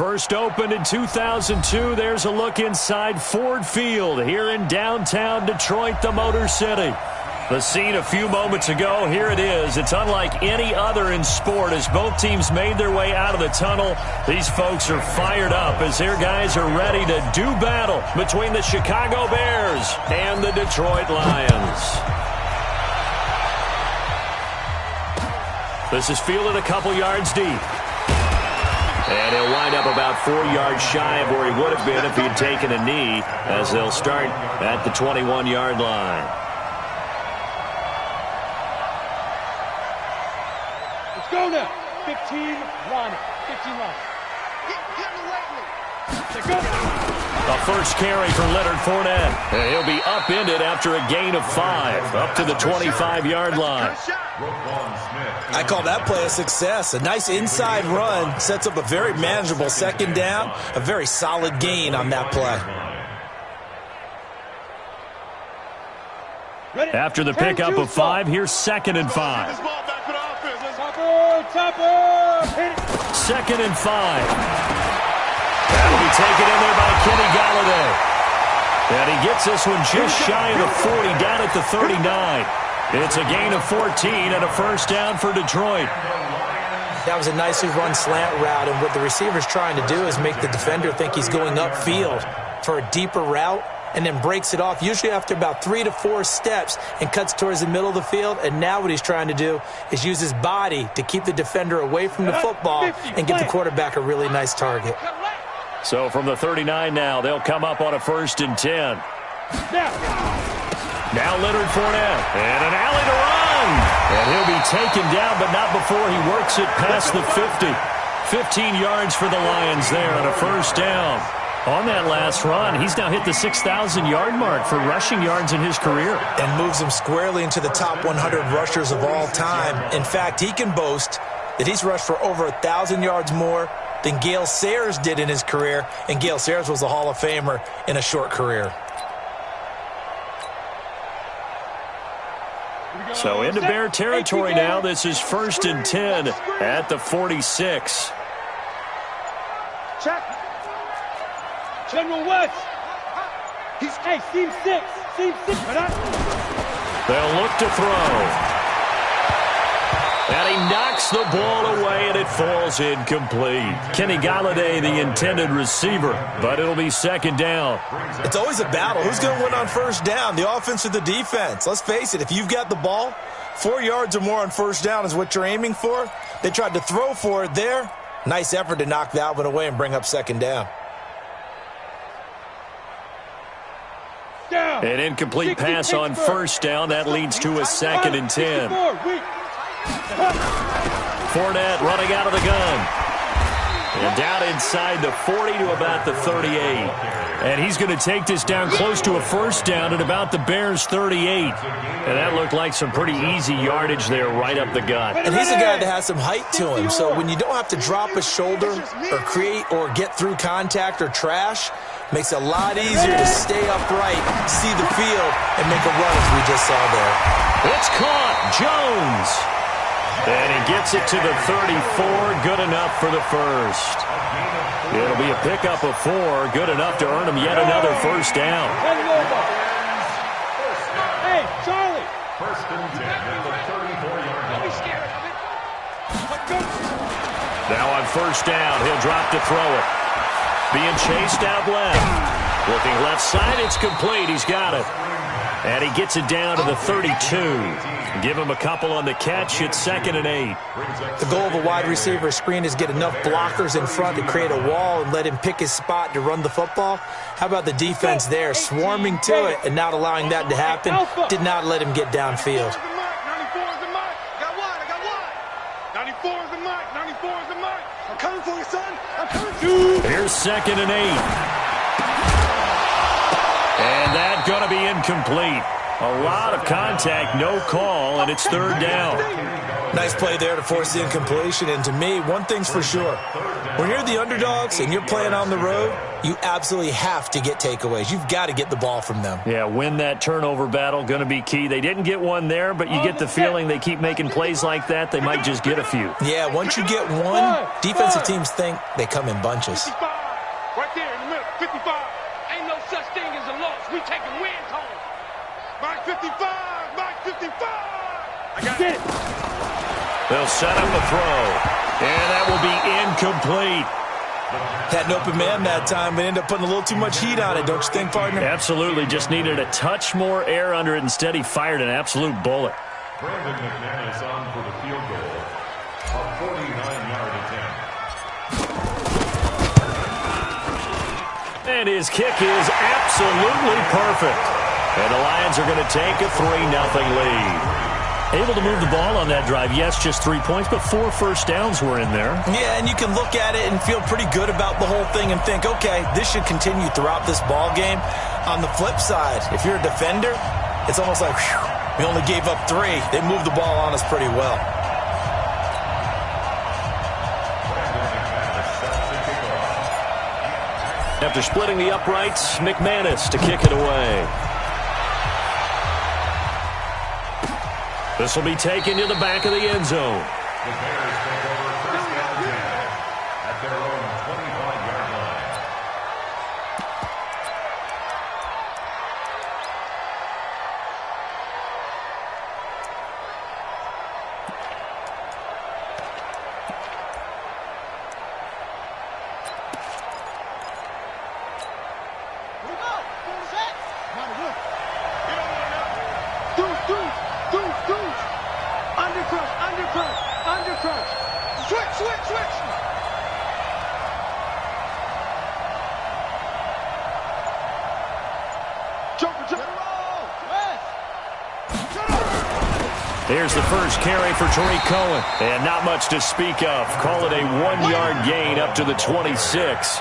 First opened in 2002. There's a look inside Ford Field here in downtown Detroit, the Motor City. The scene a few moments ago, here it is. It's unlike any other in sport as both teams made their way out of the tunnel. These folks are fired up as their guys are ready to do battle between the Chicago Bears and the Detroit Lions. This is fielded a couple yards deep. And he'll wind up about 4 yards shy of where he would have been if he'd taken a knee, as they'll start at the 21-yard line. Let's go now. 15 line. 15 line. Get away. Go. A first carry for Leonard Fournette. And he'll be upended after a gain of 5, up to the 25-yard line. I call that play a success. A nice inside run sets up a very manageable second down, a very solid gain on that play. After the pickup of 5, here's 2nd and 5. Second and 5. That'll be taken in there by Kenny Golladay. And he gets this one just shy of the 40, down at the 39. It's a gain of 14 and a first down for Detroit. That was a nicely run slant route, and what the receiver's trying to do is make the defender think he's going upfield for a deeper route, and then breaks it off, usually after about 3 to 4 steps, and cuts towards the middle of the field. And now what he's trying to do is use his body to keep the defender away from the football and give the quarterback a really nice target. So from the 39 now, they'll come up on a 1st and 10. Now Leonard Fournette, and an alley to run. And he'll be taken down, but not before he works it past the 50. 15 yards for the Lions there on a first down. On that last run, he's now hit the 6,000-yard mark for rushing yards in his career. And moves him squarely into the top 100 rushers of all time. In fact, he can boast that he's rushed for over 1,000 yards more than Gale Sayers did in his career. And Gale Sayers was a Hall of Famer in a short career. So into Bear territory now. This is 1st and 10 at the 46. Check. General West. Hey, seam 6. Seam 6. They'll look to throw. And he knocks the ball away, and it falls incomplete. Kenny Golladay, the intended receiver, but it'll be 2nd down. It's always a battle. Who's going to win on first down, the offense or the defense? Let's face it, if you've got the ball, 4 yards or more on first down is what you're aiming for. They tried to throw for it there. Nice effort to knock that one away and bring up 2nd down. An incomplete pass on first down. That leads to a 2nd and 10. Fournette running out of the gun. And down inside the 40 to about the 38. And he's going to take this down close to a first down at about the Bears' 38. And that looked like some pretty easy yardage there right up the gut. And he's a guy that has some height to him. So when you don't have to drop a shoulder or create or get through contact or trash, makes it a lot easier to stay upright, see the field, and make a run as we just saw there. It's caught. Jones. And he gets it to the 34. Good enough for the first. It'll be a pickup of 4. Good enough to earn him yet another first down. Hey, Charlie. 1st and 10 at the 34-yard line. Don't be scared of it. Now on first down, he'll drop to throw it. Being chased out left. Looking left side, it's complete. He's got it. And he gets it down to the 32. Give him a couple on the catch. It's 2nd and 8. The goal of a wide receiver screen is get enough blockers in front to create a wall and let him pick his spot to run the football. How about the defense there, swarming to it and not allowing that to happen? Did not let him get downfield. 94 is the mark. Got one. I got one. 94 is the mark. 94 is the mark. I'm coming for you, son. I'm coming for you. Here's 2nd and 8. And that's going to be incomplete. A lot of contact, no call, and it's third down. Nice play there to force the incompletion. And to me, one thing's for sure. When you're the underdogs and you're playing on the road, you absolutely have to get takeaways. You've got to get the ball from them. Yeah, win that turnover battle, going to be key. They didn't get one there, but you get the feeling they keep making plays like that, they might just get a few. Yeah, once you get one, defensive teams think they come in bunches. 55. Right there in the middle. 55. Ain't no such thing as a loss. We taking wins home. Mark 55. Mark 55. I got it. They'll set up a throw, and that will be incomplete. Had an open man that time, but ended up putting a little too much heat on it, don't you think, partner? Absolutely. Just needed a touch more air under it. Instead, he fired an absolute bullet. Brandon McManus on for the field goal. A 49-yard attempt. And his kick is absolutely perfect. And the Lions are going to take a 3-0 lead. Able to move the ball on that drive. Yes, just 3 points, but 4 first downs were in there. Yeah, and you can look at it and feel pretty good about the whole thing and think, okay, this should continue throughout this ball game. On the flip side, if you're a defender, it's almost like, whew, we only gave up 3. They moved the ball on us pretty well. After splitting the uprights, McManus to kick it away. This will be taken to the back of the end zone. The Bears take over first down 10 at their own 25-yard line. Here's the first carry for Tariq Cohen. And not much to speak of. Call it a 1-yard gain up to the 26.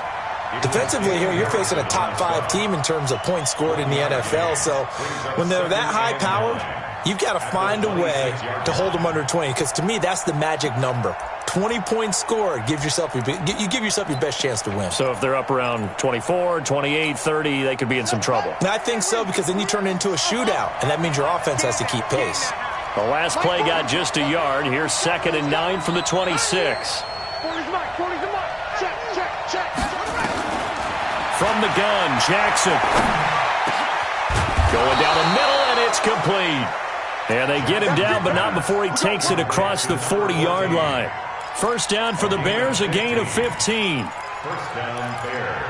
Defensively here, you're facing a top 5 team in terms of points scored in the NFL. So when they're that high-powered, you've got to find a way to hold them under 20. Because to me, that's the magic number. 20 points scored gives yourself you give yourself your best chance to win. So if they're up around 24, 28, 30, they could be in some trouble. And I think so, because then you turn it into a shootout, and that means your offense has to keep pace. The last play got just a yard. Here's 2nd and 9 from the 26. 40's the mark. Check. From the gun, Jackson. Going down the middle, and it's complete. And they get him down, but not before he takes it across the 40-yard line. First down for the Bears, a gain of 15. First down, Bears.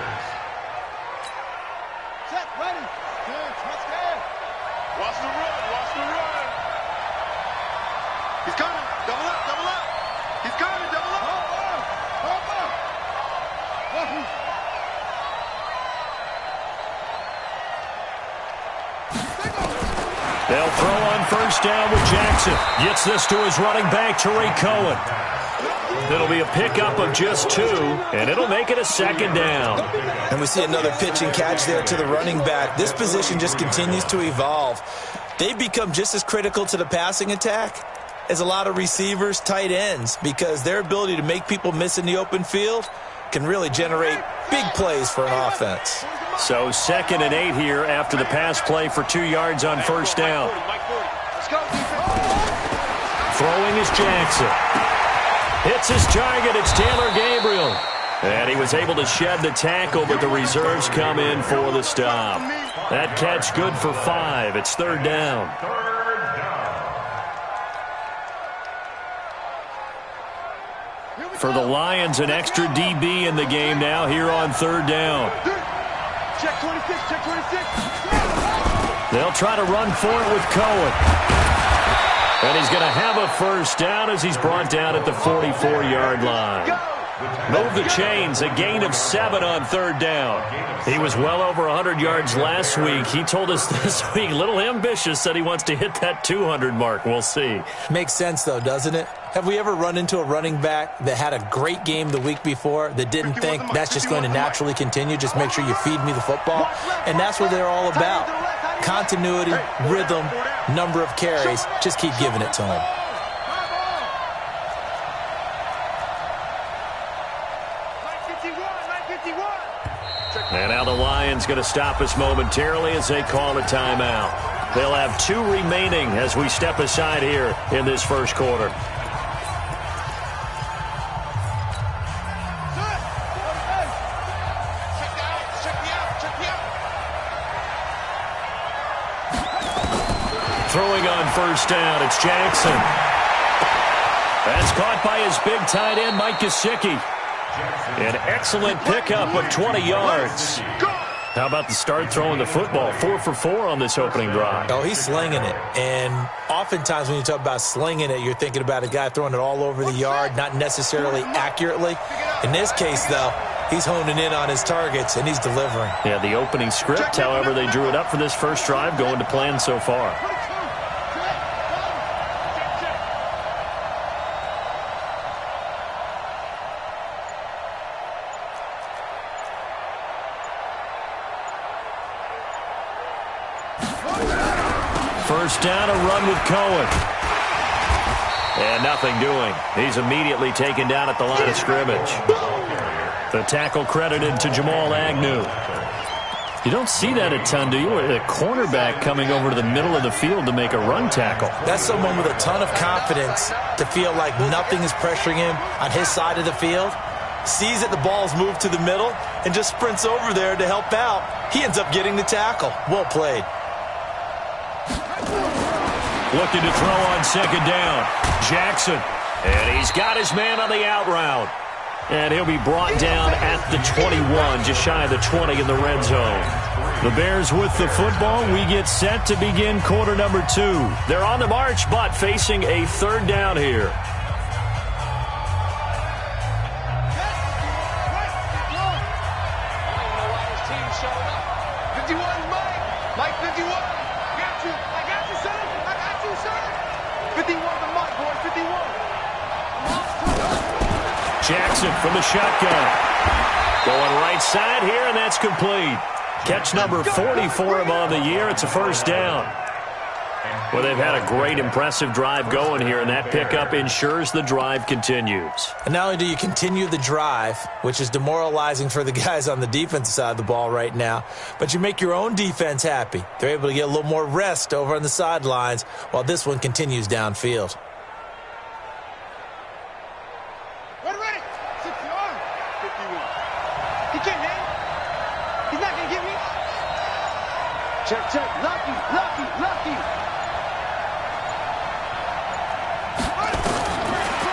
Set, ready. Let's go. Watch the run. He's coming. Double up. He's coming. Double up. They'll throw on first down with Jackson. Gets this to his running back, Tariq Cohen. It'll be a pickup of just 2, and it'll make it a 2nd down. And we see another pitch and catch there to the running back. This position just continues to evolve. They've become just as critical to the passing attack as a lot of receivers, tight ends, because their ability to make people miss in the open field can really generate big plays for an offense. So 2nd and 8 here after the pass play for 2 yards on first down. Throwing is Jackson. Hits his target. It's Taylor Gabriel. And he was able to shed the tackle, but the reserves come in for the stop. That catch good for 5. It's 3rd down. For the Lions, an extra DB in the game now here on 3rd down. Check 26. They'll try to run for it with Cohen. And he's going to have a first down as he's brought down at the 44-yard line. Move the chains, a gain of 7 on 3rd down. He was well over 100 yards last week. He told us this week, a little ambitious, said he wants to hit that 200 mark. We'll see. Makes sense, though, doesn't it? Have we ever run into a running back that had a great game the week before that didn't think that's just going to naturally continue? Just make sure you feed me the football. And that's what they're all about. Continuity, rhythm, number of carries. Just keep giving it to him. And now the Lions going to stop us momentarily as they call a timeout. They'll have 2 remaining as we step aside here in this first quarter. Throwing on first down, it's Jackson. That's caught by his big tight end, Mike Gesicki. An excellent pickup of 20 yards. How about the start throwing the football? 4 for 4 on this opening drive. Oh, he's slinging it. And oftentimes when you talk about slinging it, you're thinking about a guy throwing it all over the yard, not necessarily accurately. In this case, though, he's honing in on his targets, and he's delivering. Yeah, the opening script, however, they drew it up for this first drive, going to plan so far. First down, a run with Cohen. And nothing doing. He's immediately taken down at the line of scrimmage. The tackle credited to Jamal Agnew. You don't see that a ton, do you? A cornerback coming over to the middle of the field to make a run tackle. That's someone with a ton of confidence to feel like nothing is pressuring him on his side of the field. Sees that the ball's moved to the middle and just sprints over there to help out. He ends up getting the tackle. Well played. Looking to throw on second down. Jackson. And he's got his man on the out route. And he'll be brought down at the 21, just shy of the 20 in the red zone. The Bears with the football. We get set to begin quarter number 2. They're on the march, but facing a third down here. Jackson from the shotgun. Going right side here, and that's complete. Catch number 40 for him on the year. It's a first down. Well, they've had a great, impressive drive going here, and that pickup ensures the drive continues. And not only do you continue the drive, which is demoralizing for the guys on the defensive side of the ball right now, but you make your own defense happy. They're able to get a little more rest over on the sidelines while this one continues downfield. Check, lucky.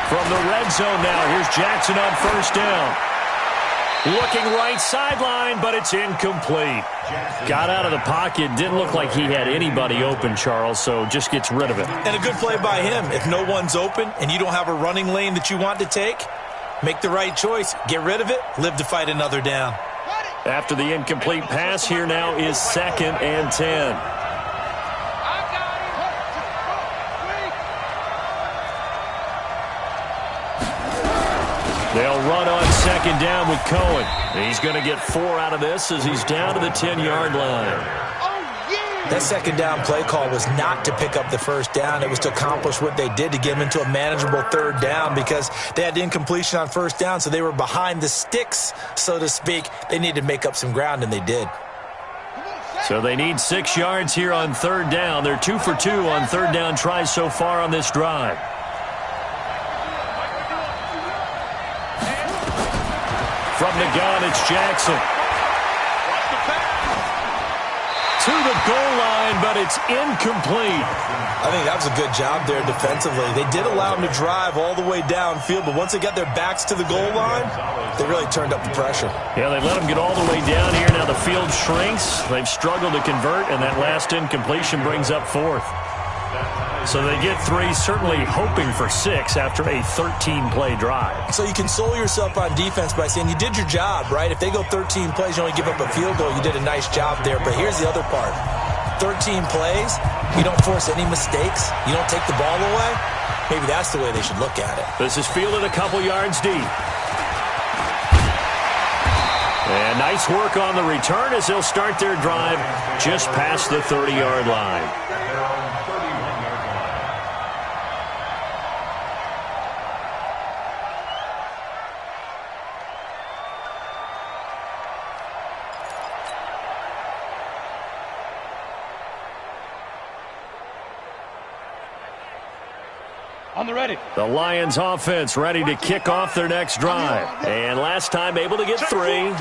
From the red zone now, here's Jackson on first down. Looking right sideline, but it's incomplete. Got out of the pocket. Didn't look like he had anybody open, Charles, so just gets rid of it. And a good play by him. If no one's open and you don't have a running lane that you want to take, make the right choice. Get rid of it. Live to fight another down. After the incomplete pass, here now is 2nd and 10. They'll run on second down with Cohen. He's going to get 4 out of this as he's down to the 10-yard line. That second down play call was not to pick up the first down. It was to accomplish what they did to get them into a manageable third down because they had the incompletion on first down, so they were behind the sticks, so to speak. They needed to make up some ground, and they did. So they need 6 yards here on third down. They're 2 for 2 on third down tries so far on this drive. From the gun, it's Jackson. To the goal line, but it's incomplete. I think that was a good job there defensively. They did allow them to drive all the way downfield, but once they got their backs to the goal line, they really turned up the pressure. Yeah, they let them get all the way down here. Now the field shrinks. They've struggled to convert, and that last incompletion brings up 4th. So they get 3, certainly hoping for 6 after a 13-play drive. So you console yourself on defense by saying you did your job, right? If they go 13 plays, you only give up a field goal, you did a nice job there. But here's the other part. 13 plays, you don't force any mistakes, you don't take the ball away. Maybe that's the way they should look at it. This is fielded a couple yards deep. And nice work on the return as they'll start their drive just past the 30-yard line. On the ready. The Lions offense ready to kick off their next drive. And last time able to get 3.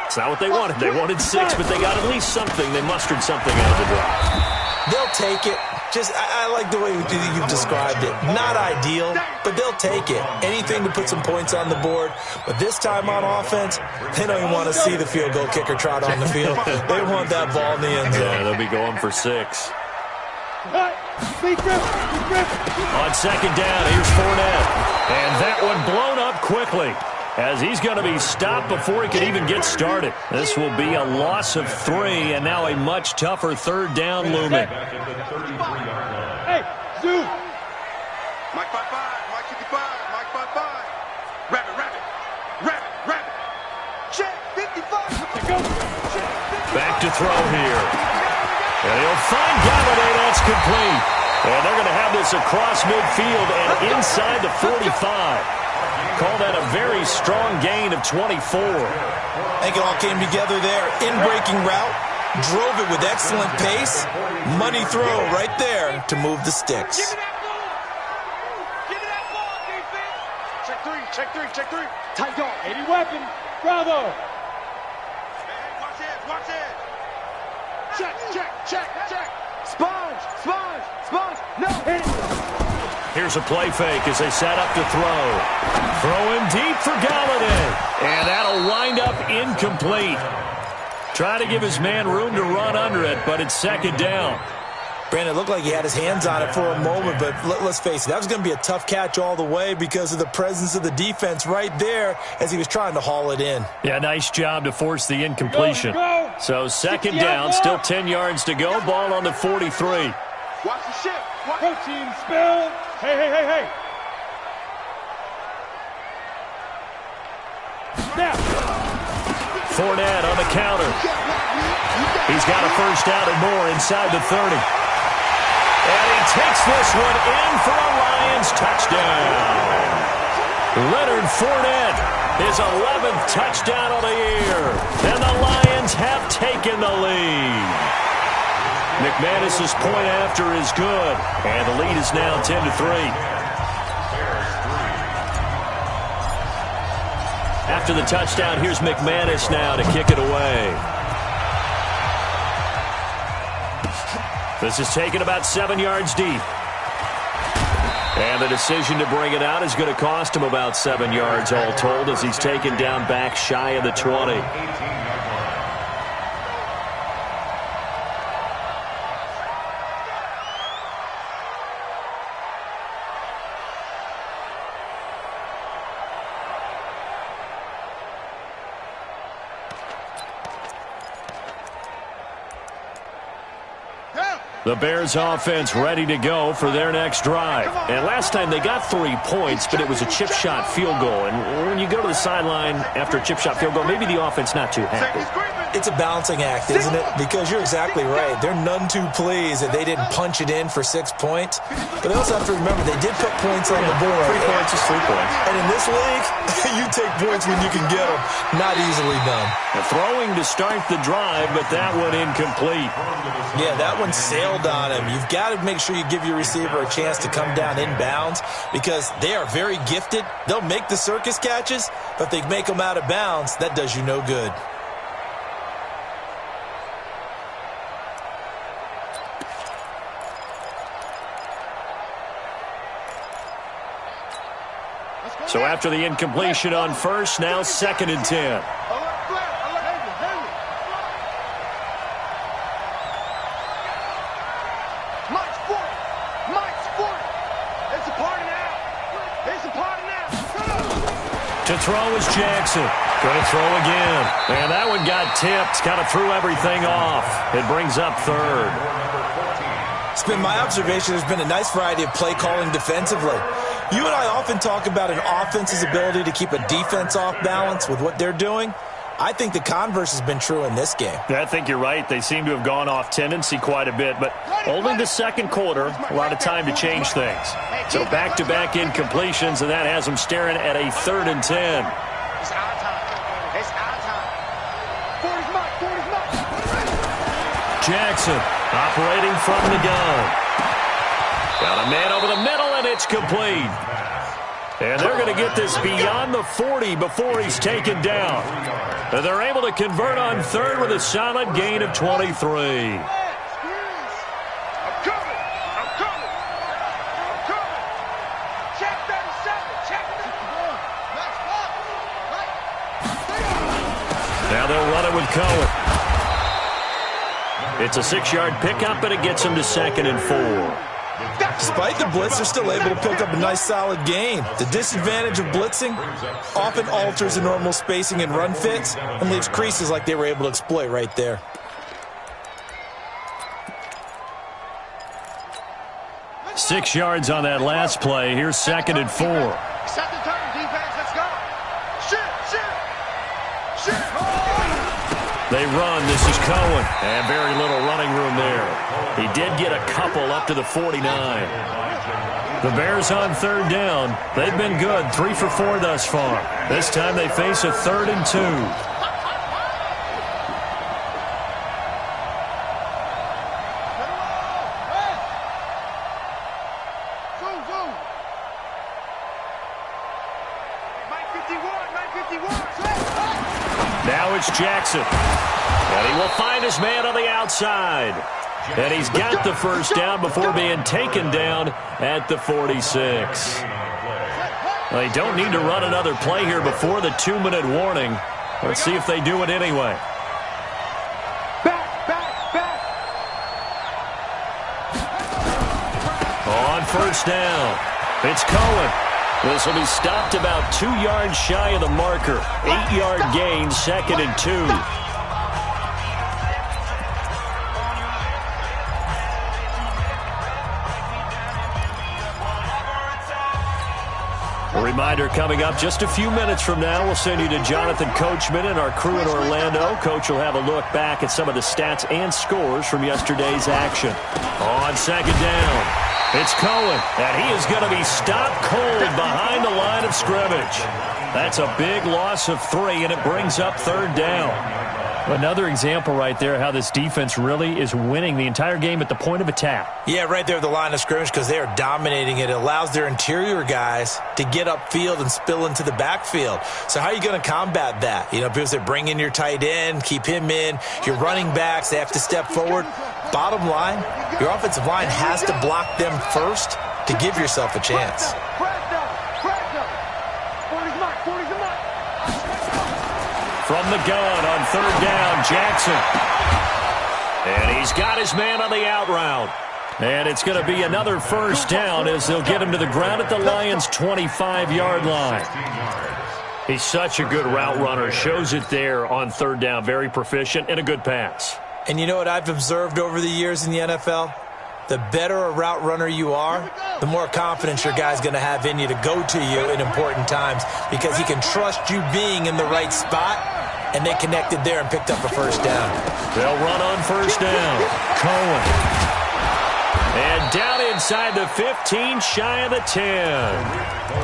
It's not what they wanted. They wanted 6, but they got at least something. They mustered something out of the drive. They'll take it. I like the way you've described it. Not ideal, but they'll take it. Anything to put some points on the board. But this time on offense, they don't even want to see the field goal kicker trot on the field. They want that ball in the end zone. Yeah, they'll be going for 6. On second down, here's Fournette. And that one blown up quickly as he's going to be stopped before he can even get started. This will be a loss of 3, and now a much tougher third down looming. Hey, Zoo. Mike 5-5, Mike 55, Mike 5-5. Rabbit. Check 55. Go. Back to throw here. And he'll find Galladay. That's complete. And they're going to have this across midfield and inside the 45. Call that a very strong gain of 24. I think it all came together there. In-breaking route. Drove it with excellent pace. Money throw right there to move the sticks. Give me that ball, defense. Check 3. Tight dog. 80 weapon. Bravo. Hey, watch it. Check. Sponge. No. Hit it. Here's a play fake as they set up to throw. Throwing deep for Galladay. And that'll wind up incomplete. Trying to give his man room to run under it, but it's second down. Brandon, it looked like he had his hands on it for a moment, but let's face it, that was going to be a tough catch all the way because of the presence of the defense right there as he was trying to haul it in. Yeah, nice job to force the incompletion. Go. So second down, still 10 yards to go. Ball on the 43. Watch the ship. Protein spill. Hey. Snap. Fournette on the counter. He's got a first down and more inside the 30. And he takes this one in for a Lions touchdown. Leonard Fournette, his 11th touchdown of the year. And the Lions have taken the lead. McManus's point after is good. And the lead is now 10-3. After the touchdown, here's McManus now to kick it away. This is taken about 7 yards deep. And the decision to bring it out is going to cost him about 7 yards all told as he's taken down back shy of the 20. The Bears offense ready to go for their next drive. And last time they got 3 points, but it was a chip shot field goal. And when you go to the sideline after a chip shot field goal, maybe the offense not too happy. It's a balancing act, isn't it? Because you're exactly right. They're none too pleased that they didn't punch it in for 6 points. But they also have to remember they did put points on the board. 3 points is 3 points. And in this league, you take points when you can get them. Not easily done. Throwing to start the drive, but that one incomplete. Yeah, that one sailed on him. You've got to make sure you give your receiver a chance to come down inbounds because they are very gifted. They'll make the circus catches, but if they make them out of bounds, that does you no good. So after the incompletion on first, now 2nd and 10. To throw is Jackson. Going to throw again. And that one got tipped. Kind of threw everything off. It brings up 3rd. It's been my observation there's been a nice variety of play calling defensively. You and I often talk about an offense's ability to keep a defense off balance with what they're doing. I think the converse has been true in this game. Yeah, I think you're right. They seem to have gone off tendency quite a bit, but only the second quarter, a lot of time to change things. So back-to-back incompletions, and that has them staring at a 3rd and 10. It's our time. It's our time. 40's mine. 40's mine. Jackson operating from the gun. Got a man over the middle, and it's complete. And they're going to get this beyond the 40 before he's taken down. And they're able to convert on 3rd with a solid gain of 23. I'm coming. I'm coming. I'm coming. Check 37. Check 51. Now they'll run it with Cohen. It's a 6-yard pickup, and it gets him to 2nd and 4. Despite the blitz, they're still able to pick up a nice solid gain. The disadvantage of blitzing often alters the normal spacing and run fits and leaves creases like they were able to exploit right there. Six yards on that last play. Here's 2nd and 4. Set the turn, defense. Let's go. Shoot. They run. This is Cohen. And very little running room there. He did get a couple up to the 49. The Bears on 3rd down. They've been good. 3 for 4 thus far. This time they face a 3rd and 2. Now it's Jackson. And he will find his man on the outside. And he's got the first down before being taken down at the 46. They don't need to run another play here before the 2-minute warning. Let's see if they do it anyway. Back. On 1st down, it's Cohen. This will be stopped about 2 yards shy of the marker. 8-yard gain, 2nd and 2. A reminder coming up just a few minutes from now, we'll send you to Jonathan Coachman and our crew in Orlando. Coach will have a look back at some of the stats and scores from yesterday's action. On 2nd down, it's Cohen, and he is going to be stopped cold behind the line of scrimmage. That's a big loss of 3, and it brings up 3rd down. Another example right there how this defense really is winning the entire game at the point of attack. Yeah, right there at the line of scrimmage because they are dominating it. It allows their interior guys to get upfield and spill into the backfield. So how are you going to combat that? You know, people say bring in your tight end, keep him in. Your running backs, they have to step forward. Bottom line, your offensive line has to block them first to give yourself a chance. From the gun on 3rd down, Jackson. And he's got his man on the out route. And it's going to be another 1st down as they'll get him to the ground at the Lions' 25-yard line. He's such a good route runner. Shows it there on 3rd down. Very proficient and a good pass. And you know what I've observed over the years in the NFL? The better a route runner you are, the more confidence your guy's going to have in you to go to you in important times because he can trust you being in the right spot, and they connected there and picked up a 1st down. They'll run on 1st down. Cohen. And down inside the 15, shy of the 10.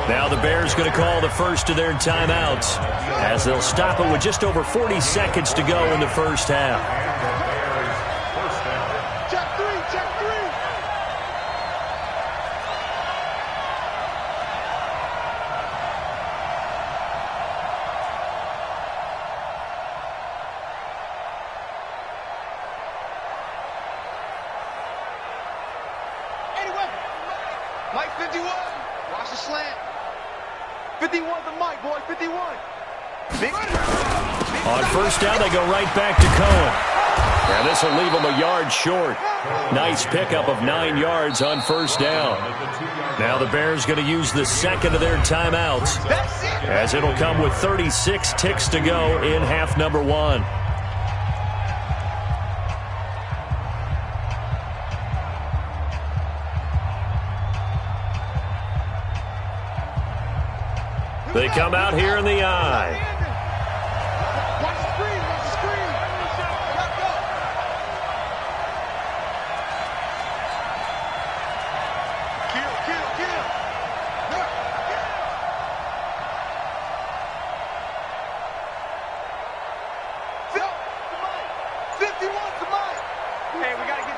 Now the Bears going to call the first of their timeouts as they'll stop it with just over 40 seconds to go in the 1st half. Mike 51. Watch the slant. 51 the Mike, boy. 51. On 1st down, they go right back to Cohen. And this will leave them a yard short. Nice pickup of 9 yards on 1st down. Now the Bears going to use the second of their timeouts as it'll come with 36 ticks to go in half number 1. They come out here in the eye.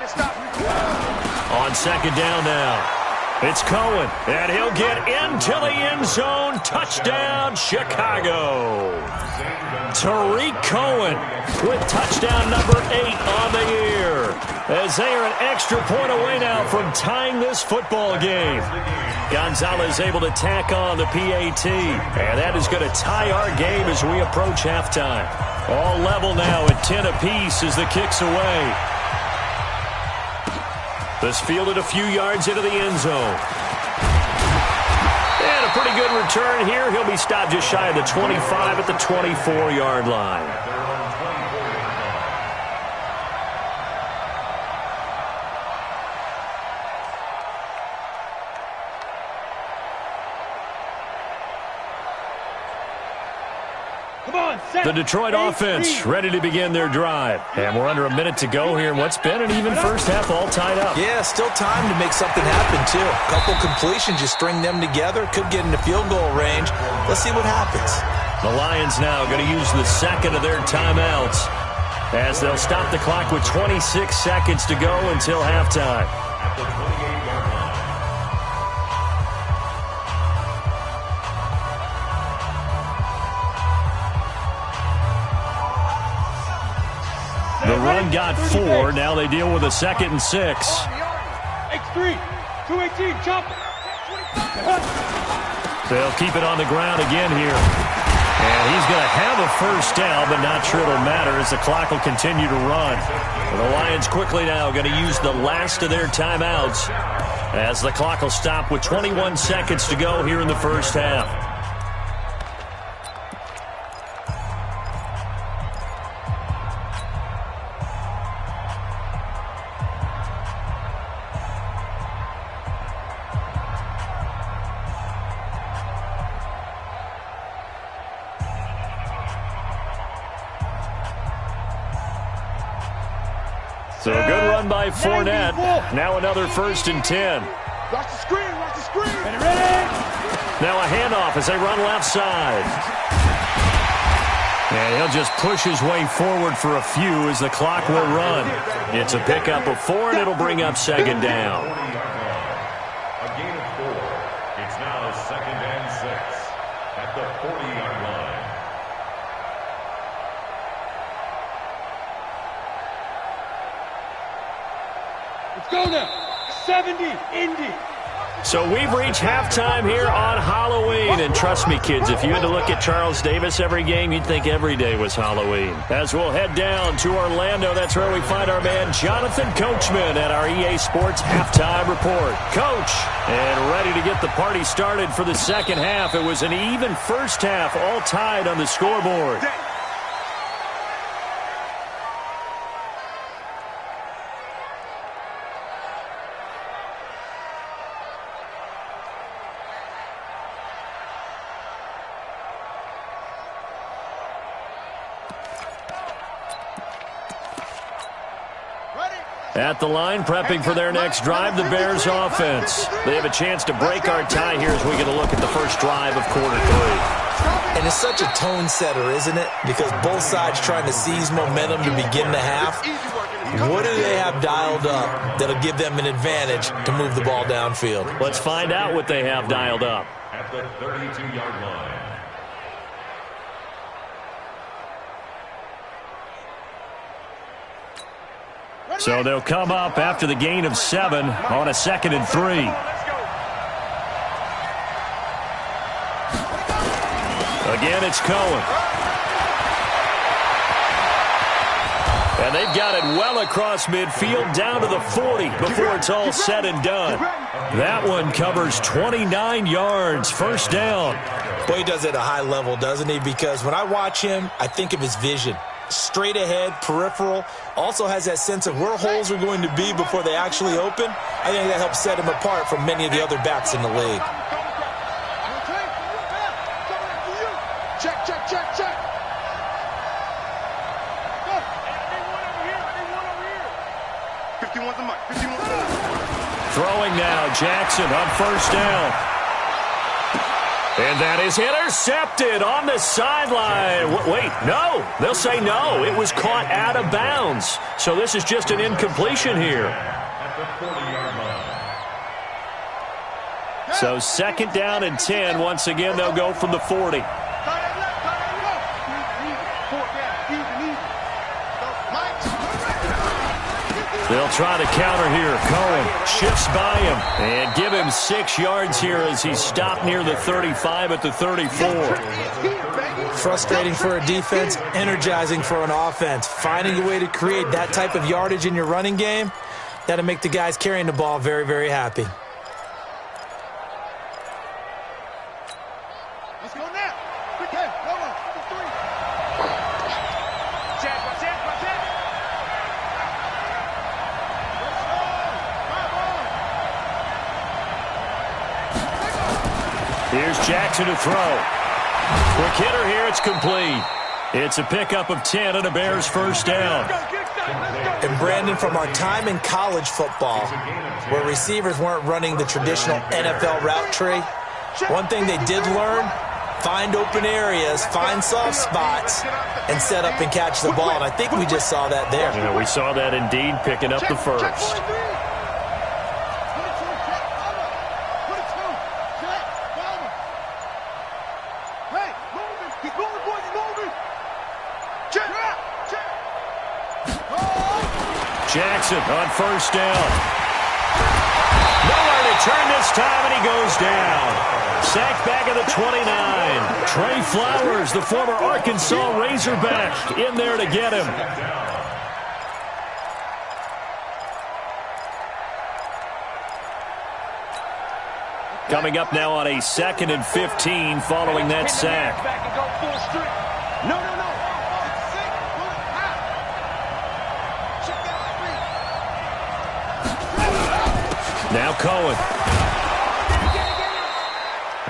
On second down now. It's Cohen, and he'll get into the end zone. Touchdown, Chicago. Tariq Cohen with touchdown number 8 on the year, as they are an extra point away now from tying this football game. Gonzalez able to tack on the PAT, and that is going to tie our game as we approach halftime. All level now at 10 apiece as the kick's away. This fielded a few yards into the end zone. And a pretty good return here. He'll be stopped just shy of the 25 at the 24-yard line. The Detroit offense ready to begin their drive. And we're under a minute to go here in what's been an even first half, all tied up. Yeah, still time to make something happen, too. A couple completions, you string them together, could get into field goal range. Let's see what happens. The Lions now going to use the second of their timeouts, as they'll stop the clock with 26 seconds to go until halftime. At the 28-yard line. The run got 4. Now they deal with a 2nd and 6. X3, 218, chop. They'll keep it on the ground again here. And he's going to have a first down, but not sure it'll matter as the clock will continue to run. And the Lions quickly now going to use the last of their timeouts, as the clock will stop with 21 seconds to go here in the first half. So a good run by Fournette. Now another 1st and 10. Watch the screen, watch the screen. Now a handoff as they run left side. And he'll just push his way forward for a few as the clock will run. It's a pickup of 4, and it'll bring up 2nd down. A gain of 4. It's now 2nd and 6 at the 40-yard line. Let's go now. 70, Indy. So we've reached halftime here on Halloween. And trust me, kids, if you had to look at Charles Davis every game, you'd think every day was Halloween. As we'll head down to Orlando, that's where we find our man Jonathan Coachman at our EA Sports Halftime Report. Coach, and ready to get the party started for the second half. It was an even first half, all tied on the scoreboard. At the line, prepping for their next drive, the Bears offense. They have a chance to break our tie here as we get a look at the first drive of quarter 3. And it's such a tone setter, isn't it? Because both sides trying to seize momentum to begin the half. What do they have dialed up that'll give them an advantage to move the ball downfield? Let's find out what they have dialed up. At the 32-yard line. So they'll come up after the gain of 7 on a 2nd and 3. Again, it's Cohen. And they've got it well across midfield down to the 40 before it's all said and done. That one covers 29 yards, first down. Boy, he does it at a high level, doesn't he? Because when I watch him, I think of his vision. Straight ahead, peripheral, also has that sense of where holes are going to be before they actually open. I think that helps set him apart from many of the other backs in the league. Check, check, check, check. Throwing now, Jackson on first down. And that is intercepted on the sideline. Wait, no. They'll say no. It was caught out of bounds. So this is just an incompletion here. At the 40-yard line. So 2nd down and 10. Once again, they'll go from the 40. They'll try to counter here. Cohen shifts by him and give him 6 yards here as he's stopped near the 35 at the 34. Frustrating for a defense, energizing for an offense. Finding a way to create that type of yardage in your running game, that'll make the guys carrying the ball very, very happy. Let's go now. Quick head. Come on. 3. Check. Here's Jackson to throw. Quick hitter here. It's complete. It's a pickup of 10 and a Bears first down. And Brandon, from our time in college football, where receivers weren't running the traditional NFL route tree, one thing they did learn, find open areas, find soft spots, and set up and catch the ball. And I think we just saw that there. Yeah, we saw that indeed, picking up the first. Jackson on first down. Nowhere to turn this time, and he goes down. Sacked back at the 29. Trey Flowers, the former Arkansas Razorback, in there to get him. Coming up now on a 2nd and 15 following that sack. No. Now Cohen.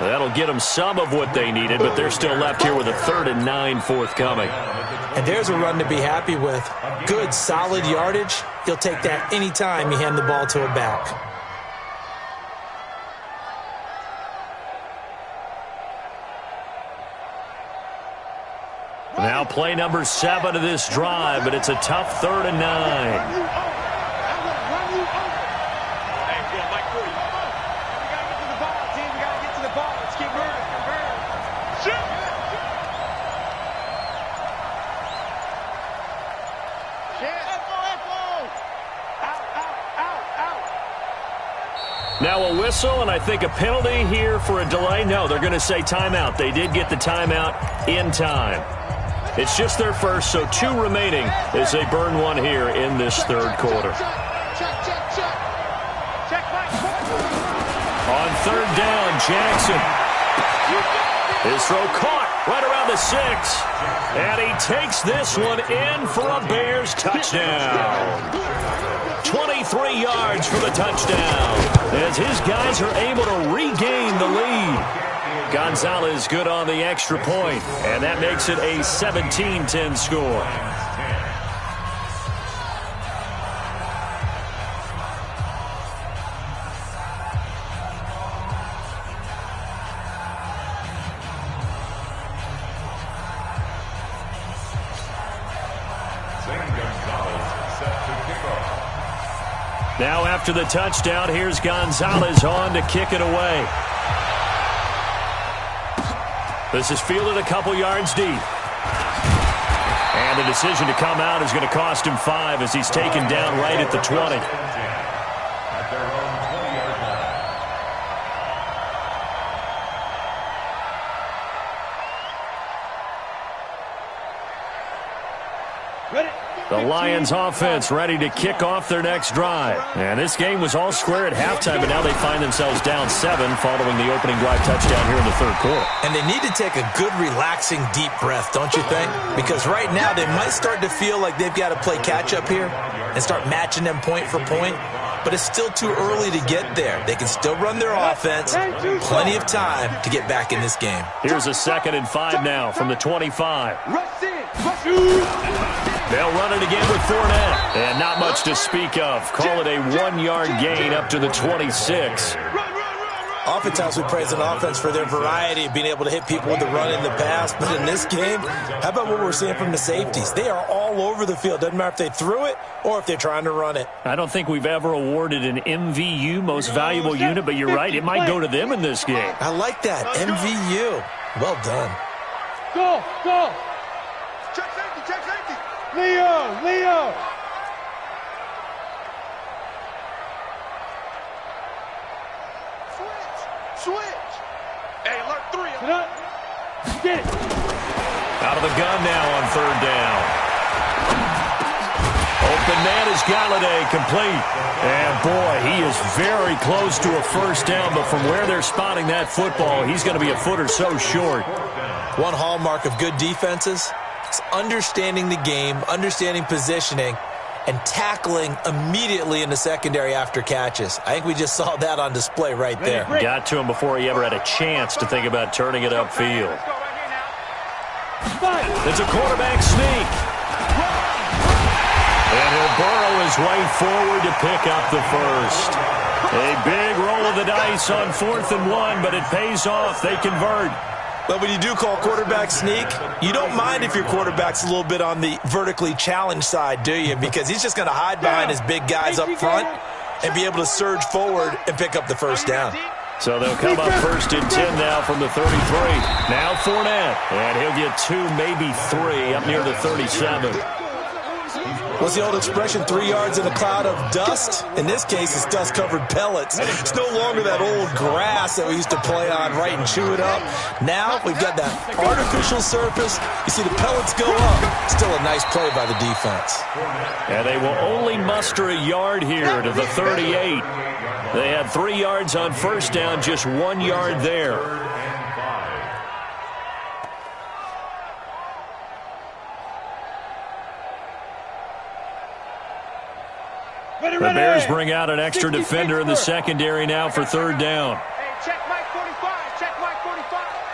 That'll get them some of what they needed, but they're still left here with a 3rd and 9 forthcoming. And there's a run to be happy with. Good, solid yardage. You'll take that anytime you hand the ball to a back. Now play number 7 of this drive, but it's a tough 3rd and 9. Now a whistle, and I think a penalty here for a delay. No, they're going to say timeout. They did get the timeout in time. It's just their first, so 2 remaining as they burn one here in this 3rd quarter. On 3rd down, Jackson. His throw caught right around the 6. And he takes this one in for a Bears touchdown. 23 yards for the touchdown as his guys are able to regain the lead. Gonzalez good on the extra point, and that makes it a 17-10 score. Now after the touchdown, here's Gonzalez on to kick it away. This is fielded a couple yards deep. And the decision to come out is going to cost him 5 as he's taken down right at the 20. At their own 20-yard line. Ready? The Lions offense ready to kick off their next drive. And this game was all square at halftime, but now they find themselves down 7 following the opening drive touchdown here in the 3rd quarter. And they need to take a good, relaxing, deep breath, don't you think? Because right now they might start to feel like they've got to play catch-up here and start matching them point for point. But it's still too early to get there. They can still run their offense. Plenty of time to get back in this game. Here's a 2nd and 5 now from the 25. Rush in. Rush. They'll run it again with Fournette. And not much to speak of. Call it a 1-yard gain up to the 26. Oftentimes we praise an offense for their variety of being able to hit people with the run in the pass. But in this game, how about what we're seeing from the safeties? They are all over the field. Doesn't matter if they threw it or if they're trying to run it. I don't think we've ever awarded an MVU, most valuable unit, but you're right. It might go to them in this game. I like that. MVU. Well done. Go, go. Check safety, check safety. Leo. Switch. Hey, alert 3. Get it. Out of the gun now on 3rd down. Open man is Galladay, complete. And, boy, he is very close to a first down, but from where they're spotting that football, he's going to be a foot or so short. One hallmark of good defenses is understanding the game, understanding positioning, and tackling immediately in the secondary after catches. I think we just saw that on display right there. Got to him before he ever had a chance to think about turning it upfield. It's a quarterback sneak. And he'll burrow his way forward to pick up the first. A big roll of the dice on 4th and 1, but it pays off. They convert. But when you do call quarterback sneak, you don't mind if your quarterback's a little bit on the vertically challenged side, do you? Because he's just going to hide behind his big guys up front and be able to surge forward and pick up the first down. So they'll come up 1st and 10 now from the 33. Now Fournette, and he'll get 2, maybe 3 up near the 37. What's the old expression, 3 yards in a cloud of dust? In this case, it's dust-covered pellets. It's no longer that old grass that we used to play on, right, and chew it up. Now we've got that artificial surface. You see the pellets go up. Still a nice play by the defense. And they will only muster a yard here to the 38. They had 3 yards on first down, just 1 yard there. The Bears bring out an extra defender in the secondary now for 3rd down. Hey, check Mike 45. Check Mike 45.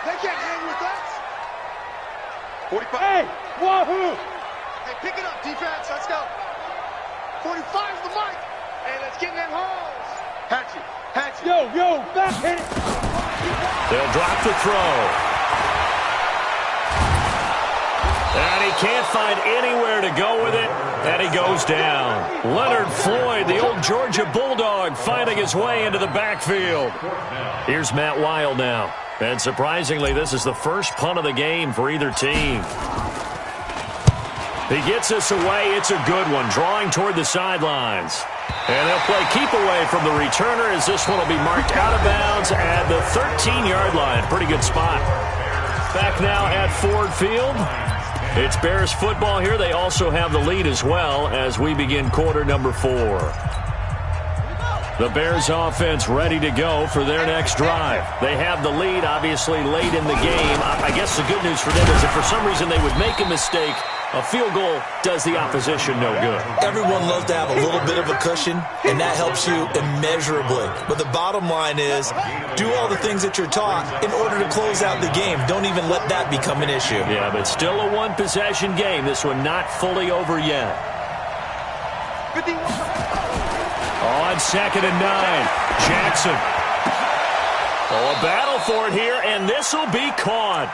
They can't hang with us. 45. Hey, wahoo. Hey, pick it up, defense. Let's go. 45's the mic. Hey, let's get in them holes. Hatchet. Yo, back hit it. They'll drop the throw. And he can't find anywhere to go with it, and he goes down. Leonard Floyd, the old Georgia Bulldog, finding his way into the backfield. Here's Matt Wild now. And surprisingly, this is the first punt of the game for either team. He gets this away. It's a good one, drawing toward the sidelines. And they'll play keep away from the returner as this one will be marked out of bounds at the 13-yard line. Pretty good spot. Back now at Ford Field. It's Bears football here. They also have the lead as well as we begin quarter number 4. The Bears offense ready to go for their next drive. They have the lead, obviously, late in the game. I guess the good news for them is if for some reason they would make a mistake, a field goal does the opposition no good. Everyone loves to have a little bit of a cushion, and that helps you immeasurably. But the bottom line is, do all the things that you're taught in order to close out the game. Don't even let that become an issue. Yeah, but still a one-possession game. This one not fully over yet. 51. On 2nd and 9, Jackson. Oh, a battle for it here, and this will be caught.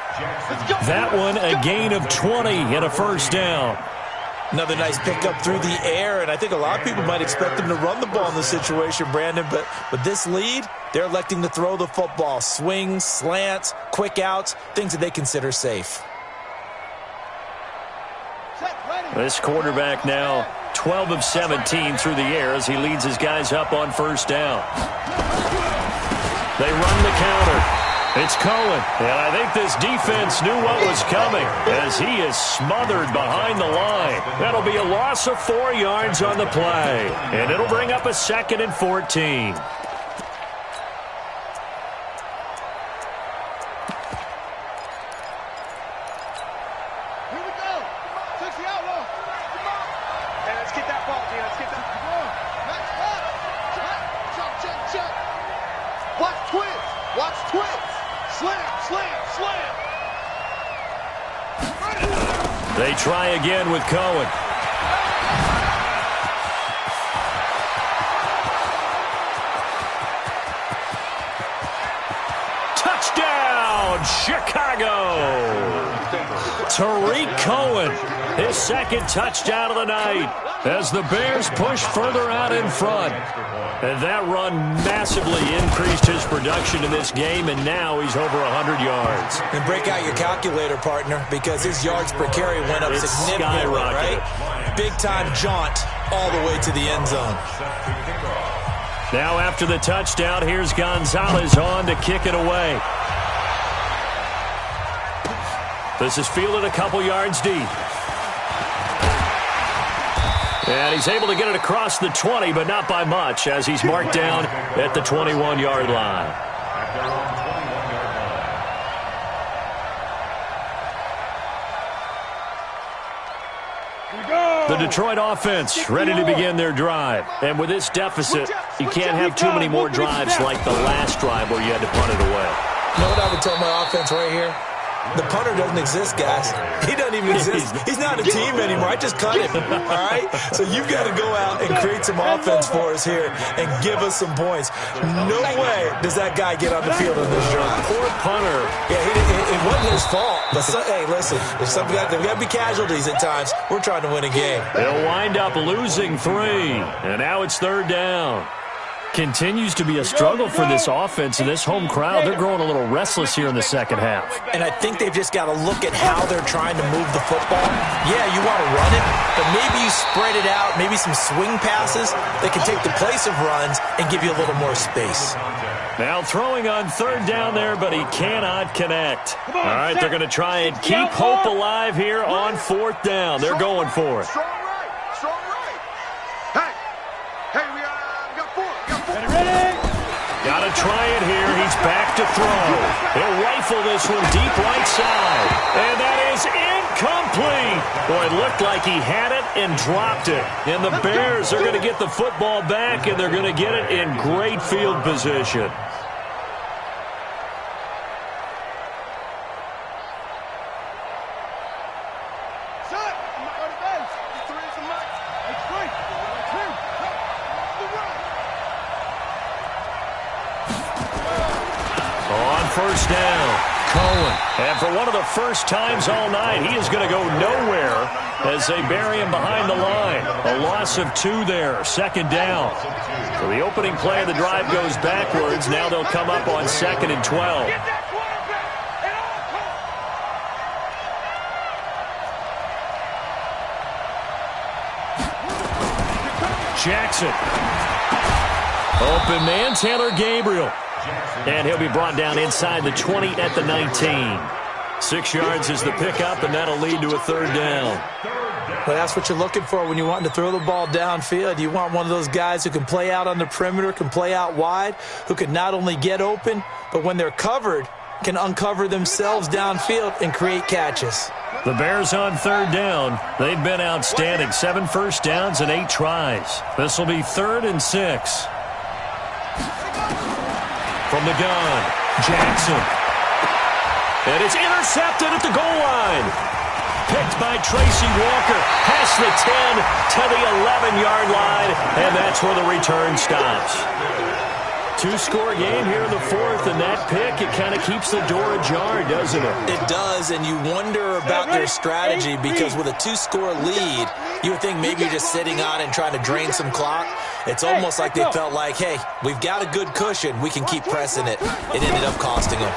That one a gain of 20 and a first down. Another nice pickup through the air, and I think a lot of people might expect them to run the ball in this situation, Brandon, but with this lead, they're electing to throw the football. Swings, slants, quick outs, things that they consider safe. This quarterback now 12 of 17 through the air as he leads his guys up on first down. They run the counter. It's Cohen, and I think this defense knew what was coming as he is smothered behind the line. That'll be a loss of 4 yards on the play, and it'll bring up a 2nd and 14. They try again with Cohen. Chicago. Tariq Cohen, his second touchdown of the night as the Bears push further out in front. And that run massively increased his production in this game, and now he's over 100 yards. And break out your calculator, partner, because his yards per carry went up significantly, right? Big-time jaunt all the way to the end zone. Now after the touchdown, here's Gonzalez on to kick it away. This is fielded a couple yards deep. And he's able to get it across the 20, but not by much, as he's marked down at the 21-yard line. The Detroit offense ready to begin their drive. And with this deficit, you can't have too many more drives like the last drive where you had to punt it away. You know what I would tell my offense right here? The punter doesn't exist, guys. He doesn't even exist. He's not a team anymore. I just cut him, all right? So you've got to go out and create some offense for us here and give us some points. No way does that guy get on the field in this drive. Poor punter. Yeah, it wasn't his fault. But, hey, listen, there's got to be casualties at times. We're trying to win a game. They'll wind up losing 3, and now it's 3rd down. Continues to be a struggle for this offense and this home crowd. They're growing a little restless here in the second half. And I think they've just got to look at how they're trying to move the football. Yeah, you want to run it, but maybe you spread it out, maybe some swing passes that can take the place of runs and give you a little more space. Now throwing on 3rd down there, but he cannot connect. All right, they're going to try and keep hope alive here on 4th down. They're going for it. Got to try it here. He's back to throw. He'll rifle this one deep right side. And that is incomplete. Boy, it looked like he had it and dropped it. And the Bears are going to get the football back, and they're going to get it in great field position. First down, Cohen. And for one of the first times all night, he is going to go nowhere as they bury him behind the line. A loss of 2 there, 2nd down. So the opening play of the drive goes backwards. Now they'll come up on 2nd and 12. Jackson. Open man, Taylor Gabriel. And he'll be brought down inside the 20 at the 19. 6 yards is the pickup, and that'll lead to a 3rd down. Well, that's what you're looking for when you want to throw the ball downfield. You want one of those guys who can play out on the perimeter, can play out wide, who can not only get open, but when they're covered, can uncover themselves downfield and create catches. The Bears on 3rd down. They've been outstanding. 7 first downs and 8 tries. This will be 3rd and 6. From the gun, Jackson. And it's intercepted at the goal line. Picked by Tracy Walker. Past the 10 to the 11-yard line. And that's where the return stops. 2-score game here in the 4th, and that pick, it kind of keeps the door ajar, doesn't it? It does, and you wonder about their strategy because with a 2-score lead, you would think maybe you're just sitting on and trying to drain some clock. It's almost like they felt like, hey, we've got a good cushion. We can keep pressing it. It ended up costing them.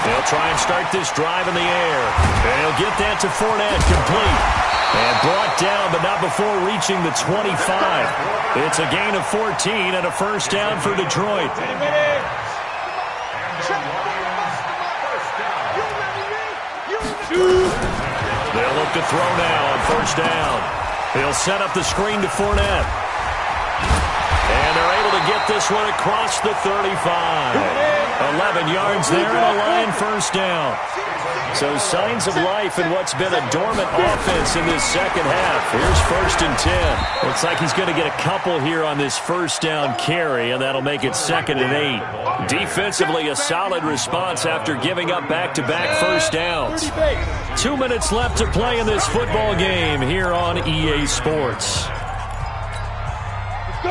They'll try and start this drive in the air. And he'll get that to Fournette, complete. And brought down, but not before reaching the 25. It's a gain of 14 and a first down for Detroit. They'll look to throw now on first down. He'll set up the screen to Fournette. And they're able to get this one across the 35. 11 yards there and a line first down. So signs of life in what's been a dormant offense in this second half. Here's 1st and 10. Looks like he's going to get a couple here on this first down carry, and that'll make it 2nd and 8. Defensively, a solid response after giving up back-to-back first downs. 2 minutes left to play in this football game here on EA Sports.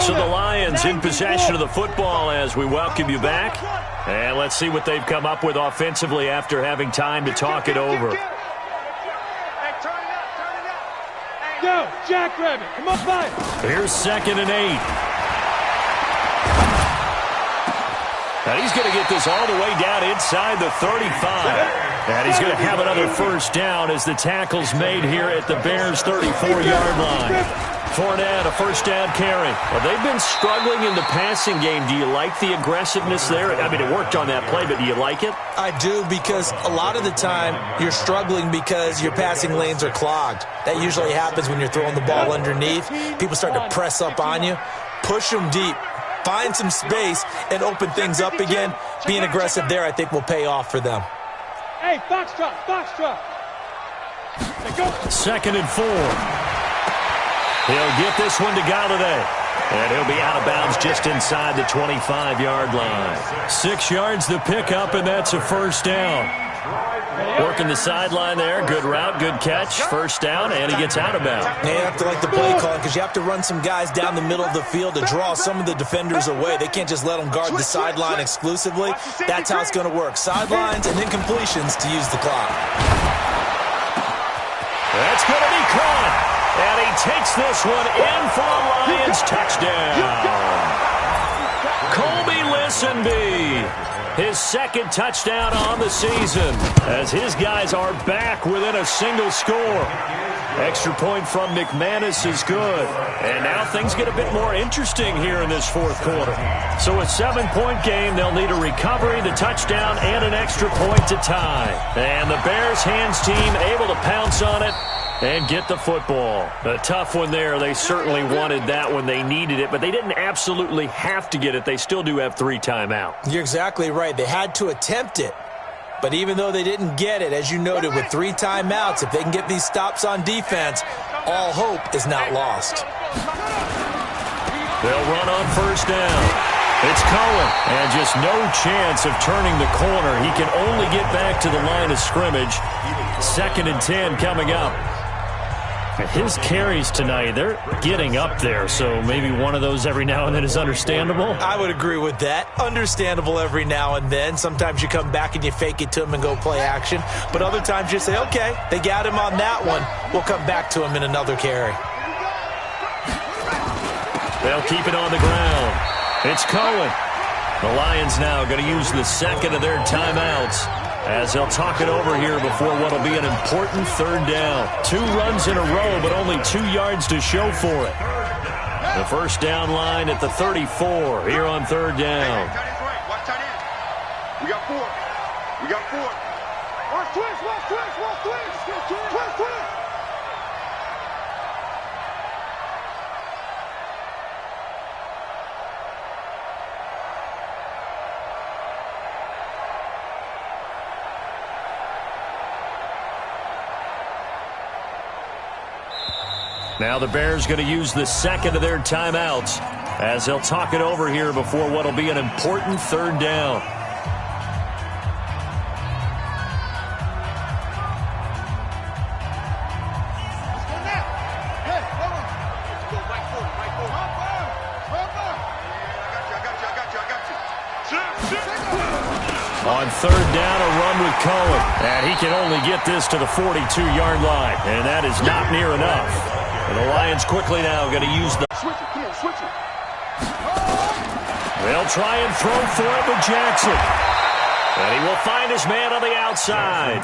So the Lions in possession of the football as we welcome you back. And let's see what they've come up with offensively after having time to talk it over. Go, Jackrabbit. Come on, fire. Here's 2nd and 8. And he's going to get this all the way down inside the 35. And he's going to have another first down as the tackle's made here at the Bears' 34-yard line. Fournette, a first down carry. Well, they've been struggling in the passing game. Do you like the aggressiveness there? I mean, it worked on that play, but do you like it? I do, because a lot of the time you're struggling because your passing lanes are clogged. That usually happens when you're throwing the ball underneath. People start to press up on you. Push them deep. Find some space and open things up again. Being aggressive there, I think, will pay off for them. Hey, Foxtrot, Foxtrot. 2nd and 4. He'll get this one to Galladay. And he'll be out of bounds just inside the 25-yard line. 6 yards the pickup, and that's a first down. Working the sideline there. Good route, good catch. First down, and he gets out of bounds. You have to like the play calling because you have to run some guys down the middle of the field to draw some of the defenders away. They can't just let them guard the sideline exclusively. That's how it's going to work. Sidelines and then completions to use the clock. That's going to be caught. And he takes this one in for a Lions touchdown. Colby Listenbee, his 2nd touchdown on the season, as his guys are back within a single score. Extra point from McManus is good. And now things get a bit more interesting here in this 4th quarter. So a 7-point game, they'll need a recovery, the touchdown, and an extra point to tie. And the Bears hands team able to pounce on it and get the football. A tough one there. They certainly wanted that when they needed it, but they didn't absolutely have to get it. They still do have 3 timeouts. You're exactly right. They had to attempt it. But even though they didn't get it, as you noted, with 3 timeouts, if they can get these stops on defense, all hope is not lost. They'll run on first down. It's Cohen, and just no chance of turning the corner. He can only get back to the line of scrimmage. 2nd and 10 coming up. His carries tonight, they're getting up there, so maybe one of those every now and then is understandable. I would agree with that. Understandable every now and then. Sometimes you come back and you fake it to him and go play action. But other times you say, okay, they got him on that one. We'll come back to him in another carry. They'll keep it on the ground. It's Cohen. The Lions now going to use the 2nd of their timeouts as they'll talk it over here before what will be an important 3rd down. 2 runs in a row, but only 2 yards to show for it. The first down line at the 34 here on 3rd down. Watch tight end. We got 4. We got 4. Watch twist, watch twist, watch twist. Twist, twist. Now the Bears going to use the 2nd of their timeouts as they'll talk it over here before what will be an important 3rd down. On 3rd down, a run with Cohen. And he can only get this to the 42-yard line. And that is not near enough. And the Lions quickly now going to use the... They'll try and throw for it with Jackson. And he will find his man on the outside.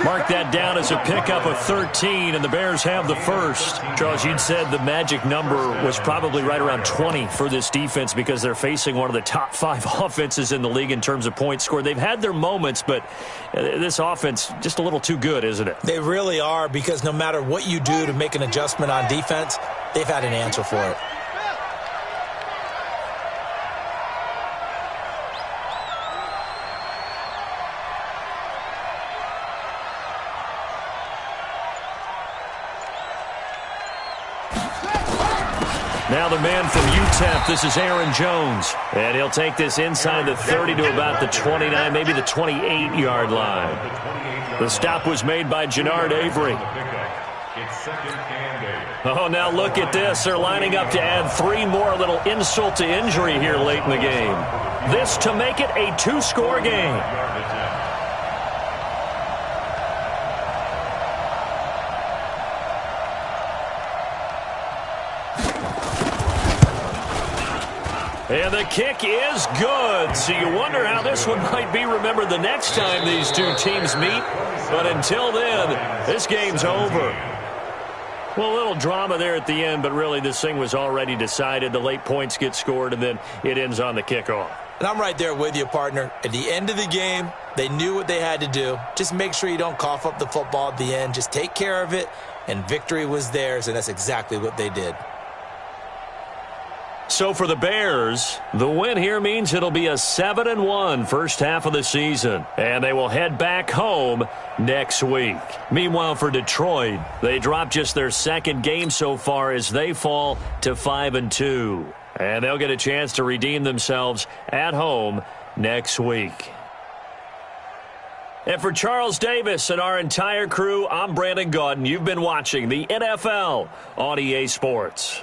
Mark that down as a pickup of 13, and the Bears have the first. Charles, you'd said the magic number was probably right around 20 for this defense because they're facing one of the top 5 offenses in the league in terms of points scored. They've had their moments, but this offense just a little too good, isn't it? They really are, because no matter what you do to make an adjustment on defense, they've had an answer for it. Now the man from UTEP, this is Aaron Jones. And he'll take this inside the 30 to about the 29, maybe the 28-yard line. The stop was made by Jannard Avery. It's second and 8. Oh, now look at this. They're lining up to add 3 more, a little insult to injury here late in the game. This to make it a 2-score game. And the kick is good. So you wonder how this one might be remembered the next time these two teams meet. But until then, this game's over. Well, a little drama there at the end, but really this thing was already decided. The late points get scored, and then it ends on the kickoff. And I'm right there with you, partner. At the end of the game, they knew what they had to do. Just make sure you don't cough up the football at the end. Just take care of it, and victory was theirs, and that's exactly what they did. So for the Bears, the win here means it'll be a 7-1 first half of the season, and they will head back home next week. Meanwhile, for Detroit, they dropped just their second game so far as they fall to 5-2, and they'll get a chance to redeem themselves at home next week. And for Charles Davis and our entire crew, I'm Brandon Gaudin. You've been watching the NFL on EA Sports.